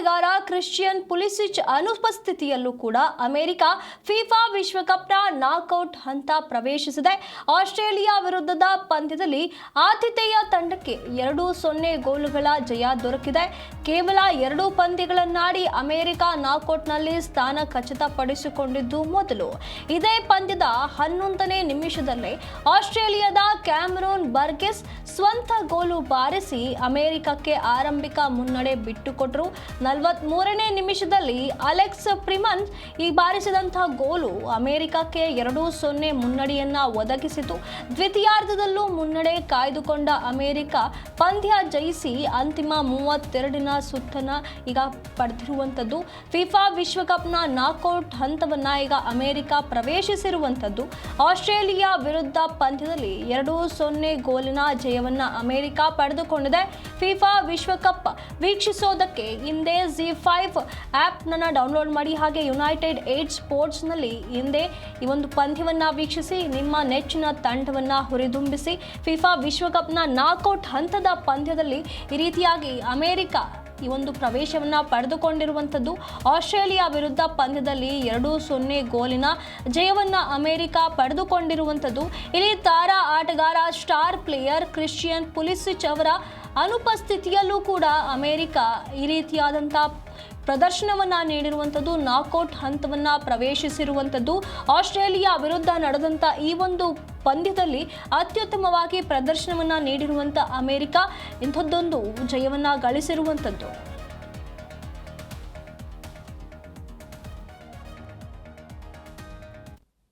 ಆಟಗಾರ ಕ್ರಿಶ್ಚಿಯನ್ ಪುಲಿಸಿಚ್ ಅನುಪಸ್ಥಿತಿಯಲ್ಲೂ ಕೂಡ America FIFA ವಿಶ್ವಕಪ್ನ knockout ಹಂತ ಪ್ರವೇಶಿಸಿದೆ. ಆಸ್ಟ್ರೇಲಿಯಾ ವಿರುದ್ಧದ ಪಂದ್ಯದಲ್ಲಿ ಆತಿಥೇಯ ತಂಡಕ್ಕೆ 2-0 ಗೋಲುಗಳ ಜಯ ದೊರಕಿದೆ. ಕೇವಲ 2 ಪಂದ್ಯಗಳನ್ನಾಡಿ ಅಮೆರಿಕ ನಾಕ್ಔಟ್ನಲ್ಲಿ ಸ್ಥಾನ ಖಚಿತಪಡಿಸಿಕೊಂಡಿದ್ದು ಮೊದಲು. ಇದೇ ಪಂದ್ಯದ 11ನೇ ನಿಮಿಷದಲ್ಲೇ ಆಸ್ಟ್ರೇಲಿಯಾದ ಕ್ಯಾಮರೂನ್ ಬರ್ಗೆಸ್ ಸ್ವಂತ ಗೋಲು ಬಾರಿಸಿ ಅಮೆರಿಕಕ್ಕೆ ಆರಂಭಿಕ ಮುನ್ನಡೆ ಬಿಟ್ಟುಕೊಟ್ಟರು. 43ನೇ ನಿಮಿಷದಲ್ಲಿ ಅಲೆಕ್ಸ್ ಪ್ರಿಮನ್ ಬಾರಿಸಿದಂತಹ ಗೋಲು ಅಮೆರಿಕಕ್ಕೆ 2-0 ಮುನ್ನಡೆಯನ್ನ ಒದಗಿಸಿತು. ದ್ವಿತೀಯಾರ್ಧದಲ್ಲೂ ಮುನ್ನಡೆ ಕಾಯ್ದುಕೊಂಡ ಅಮೆರಿಕ ಪಂದ್ಯ ಜಯಿಸಿ ಅಂತಿಮ 32ನ ಸುತ್ತನ್ನ ಈಗ ಪಡೆದಿರುವಂಥದ್ದು. ಫಿಫಾ ವಿಶ್ವಕಪ್ನ ನಾಕ್ಔಟ್ ಹಂತವನ್ನ ಈಗ ಅಮೆರಿಕ ಪ್ರವೇಶಿಸಿರುವಂಥದ್ದು. ಆಸ್ಟ್ರೇಲಿಯಾ ವಿರುದ್ಧ ಪಂದ್ಯದಲ್ಲಿ 2-0 ಗೋಲಿನ ಜಯವನ್ನ ಅಮೆರಿಕ ಪಡೆದುಕೊಂಡಿದೆ. ಫಿಫಾ ವಿಶ್ವಕಪ್ ವೀಕ್ಷಿಸೋದಕ್ಕೆ ಹಿಂದೆ Zee5 ಆ್ಯಪ್ನ ಡೌನ್ಲೋಡ್ ಮಾಡಿ, ಹಾಗೆ ಯುನೈಟೆಡ್ 8 ಸ್ಪೋರ್ಟ್ಸ್ನಲ್ಲಿ ಹಿಂದೆ ಈ ಒಂದು ಪಂದ್ಯವನ್ನ ವೀಕ್ಷಿಸಿ ನಿಮ್ಮ ನೆಚ್ಚಿನ ತಂಡವನ್ನ ಹುರಿದುಂಬಿಸಿ. ಫಿಫಾ ವಿಶ್ವಕಪ್ನ ನಾಕ್ಔಟ್ ಹಂತದ ಪಂದ್ಯದಲ್ಲಿ ಈ ರೀತಿಯಾಗಿ ಅಮೆರಿಕ ಈ ಒಂದು ಪ್ರವೇಶವನ್ನ ಪಡೆದುಕೊಂಡಿರುವಂಥದ್ದು. ಆಸ್ಟ್ರೇಲಿಯಾ ವಿರುದ್ಧ ಪಂದ್ಯದಲ್ಲಿ 2-0 ಗೋಲಿನ ಜಯವನ್ನ ಅಮೆರಿಕ ಪಡೆದುಕೊಂಡಿರುವಂಥದ್ದು. ಇಲ್ಲಿ ತಾರಾ ಆಟಗಾರ ಸ್ಟಾರ್ ಪ್ಲೇಯರ್ ಕ್ರಿಶ್ಚಿಯನ್ ಪುಲಿಸಿಚ್ ಅವರ ಅನುಪಸ್ಥಿತಿಯಲ್ಲೂ ಕೂಡ ಅಮೆರಿಕ ಈ ರೀತಿಯಾದಂಥ ಪ್ರದರ್ಶನವನ್ನ ನೀಡಿರುವಂಥದ್ದು, ನಾಕ್ಔಟ್ ಹಂತವನ್ನ ಪ್ರವೇಶಿಸಿರುವಂಥದ್ದು. ಆಸ್ಟ್ರೇಲಿಯಾ ವಿರುದ್ಧ ನಡೆದಂಥ ಈ ಒಂದು ಪಂದ್ಯದಲ್ಲಿ ಅತ್ಯುತ್ತಮವಾಗಿ ಪ್ರದರ್ಶನವನ್ನ ನೀಡಿರುವಂಥ ಅಮೆರಿಕ ಇಂಥದ್ದೊಂದು ಜಯವನ್ನ ಗಳಿಸಿರುವಂಥದ್ದು.